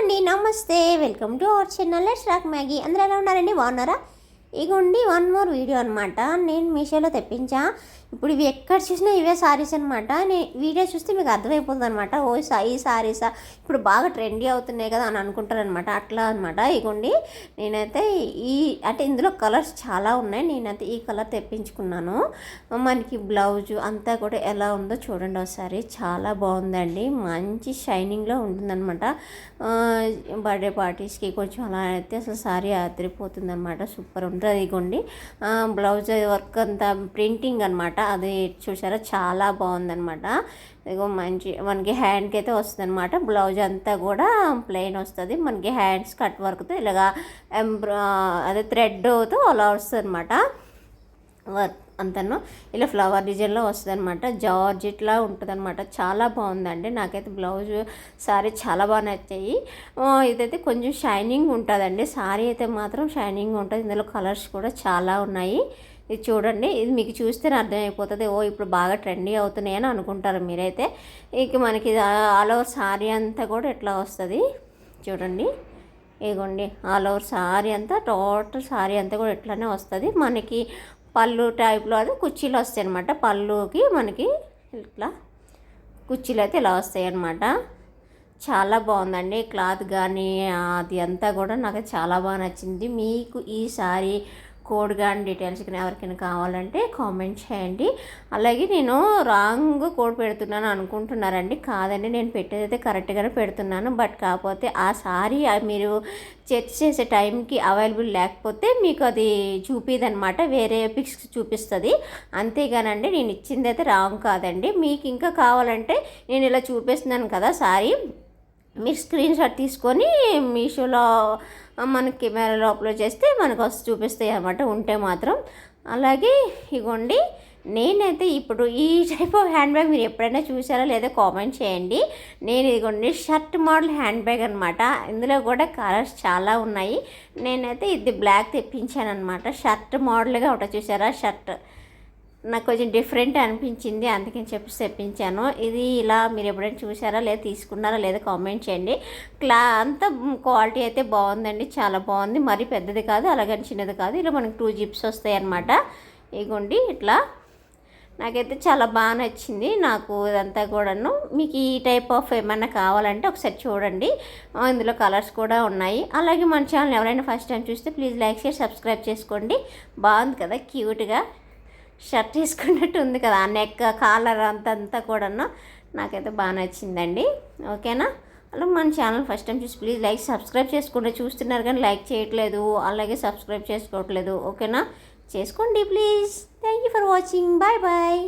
అండి, నమస్తే. Welcome to our channel let's rock Maggi. అందరూ ఎలా ఉన్నారండి? బాగున్నారా? ఇగోండి వన్ మోర్ వీడియో అనమాట. నేను మీషోలో తెప్పించా. ఇప్పుడు ఇవి ఎక్కడ చూసినా ఇవే సారీస్ అనమాట. వీడియో చూస్తే మీకు అర్థమైపోతుంది అనమాట. ఓ ఈ సారీసా ఇప్పుడు బాగా ట్రెండీ అవుతున్నాయి కదా అని అనుకుంటారనమాట. అట్లా అనమాట. ఇగోండి నేనైతే అంటే ఇందులో కలర్స్ చాలా ఉన్నాయి. నేనైతే ఈ కలర్ తెప్పించుకున్నాను. మనకి బ్లౌజు అంతా కూడా ఎలా ఉందో చూడండి ఒకసారి. చాలా బాగుందండి. మంచి షైనింగ్లో ఉంటుందన్నమాట. బర్త్డే పార్టీస్కి కొంచెం అలా అయితే అసలు సారీ అదిరిపోతుంది అనమాట. సూపర్ ఉంటుంది. ఇదిగోండి బ్లౌజ్ వర్క్ అంతా ప్రింటింగ్ అనమాట. అది చూసారా, చాలా బాగుందనమాట. ఇదిగో మంచి మనకి హ్యాండ్కి అయితే వస్తుంది అనమాట. బ్లౌజ్ అంతా కూడా ప్లెయిన్ వస్తుంది. మనకి హ్యాండ్స్ కట్ వర్క్తో ఇలాగా అదే థ్రెడ్తో అలా వస్తుంది అనమాట. వర్క్ అంతను ఇలా ఫ్లవర్ డిజైన్లో వస్తుంది అనమాట. జార్జెట్లా ఉంటుంది అనమాట. చాలా బాగుందండి. నాకైతే బ్లౌజ్ సారీ చాలా బాగా నచ్చాయి. ఇదైతే కొంచెం షైనింగ్ ఉంటుందండి. సారీ అయితే మాత్రం షైనింగ్ ఉంటుంది. ఇందులో కలర్స్ కూడా చాలా ఉన్నాయి. ఇది చూడండి, ఇది మీకు చూస్తేనే అర్థమైపోతుంది. ఇప్పుడు బాగా ట్రెండీ అవుతున్నాయి అని అనుకుంటారు మీరైతే. ఇక మనకి ఆల్ ఓవర్ సారీ అంతా కూడా ఎట్లా వస్తుంది చూడండి. ఇదిగోండి ఆల్ ఓవర్ సారీ అంతా, టోటల్ సారీ అంతా కూడా ఎట్లానే వస్తుంది. మనకి పళ్ళు టైప్లో అది కుర్చీలు వస్తాయి అనమాట. పళ్ళుకి మనకి ఇట్లా కుర్చీలు అయితే ఇలా వస్తాయి అన్నమాట. చాలా బాగుందండి. క్లాత్ కానీ అది అంతా కూడా నాకు చాలా బాగా నచ్చింది. మీకు ఈ సారీ కోడ్ కానీ డీటెయిల్స్ కానీ ఎవరికైనా కావాలంటే కామెంట్ చేయండి. అలాగే నేను రాంగ్ కోడ్ పెడుతున్నాను అనుకుంటున్నారండి. కాదండి, నేను పెట్టేదైతే కరెక్ట్గానే పెడుతున్నాను. బట్ కాకపోతే ఆ సారీ మీరు చెక్ చేసే టైంకి అవైలబుల్ లేకపోతే మీకు అది చూపిదనమాట. వేరే పిక్స్ చూపిస్తుంది. అంతేగానండి నేను ఇచ్చింది అయితే రాంగ్ కాదండి. మీకు ఇంకా కావాలంటే నేను ఇలా చూపిస్తున్నాను కదా సారీ, మీరు స్క్రీన్ షాట్ తీసుకొని మీషోలో మన కెమెరాలో అప్లోడ్ చేస్తే మనకు చూపిస్తాయి అన్నమాట ఉంటే మాత్రం. అలాగే ఇగోండి నేనైతే ఇప్పుడు ఈ టైప్ ఆఫ్ హ్యాండ్ బ్యాగ్ మీరు ఎప్పుడైనా చూసారా లేదా కామెంట్ చేయండి. నేను ఇదిగోండి షర్ట్ మోడల్ హ్యాండ్ బ్యాగ్ అనమాట. ఇందులో కూడా కలర్స్ చాలా ఉన్నాయి. నేనైతే ఇది బ్లాక్ తెప్పించాను అనమాట. షర్ట్ మోడల్గా ఉంటుంది చూసారా. షర్ట్ నాకు కొంచెం డిఫరెంట్ అనిపించింది, అందుకని చెప్పి తెప్పించాను. ఇది ఇలా మీరు ఎప్పుడైనా చూసారా లేదా తీసుకున్నారా లేదా కామెంట్ చేయండి. అంతా క్వాలిటీ అయితే బాగుందండి. చాలా బాగుంది. మరీ పెద్దది కాదు, అలాగని చిన్నది కాదు. ఇలా మనకి 2 జిప్స్ వస్తాయి అన్నమాట. ఇగోండి ఇట్లా నాకైతే చాలా బాగా నచ్చింది. నాకు ఇదంతా కూడాను. మీకు ఈ టైప్ ఆఫ్ ఏమన్నా కావాలంటే ఒకసారి చూడండి. ఇందులో కలర్స్ కూడా ఉన్నాయి. అలాగే మన ఛానల్ ఎవరైనా ఫస్ట్ టైం చూస్తే ప్లీజ్ లైక్ షేర్ సబ్స్క్రైబ్ చేసుకోండి. బాగుంది కదా, క్యూట్గా షర్ట్ వేసుకున్నట్టు ఉంది కదా. ఆ నెక్ కాలర్ అంతా కూడాను నాకైతే బాగా నచ్చిందండి. ఓకేనా? అలా మన ఛానల్ ఫస్ట్ టైం చూసి ప్లీజ్ లైక్ సబ్స్క్రైబ్ చేసుకోండి. చూస్తున్నారు కానీ లైక్ చేయట్లేదు, అలాగే సబ్స్క్రైబ్ చేసుకోవట్లేదు. ఓకేనా? చేసుకోండి please. Thank you for watching. Bye bye.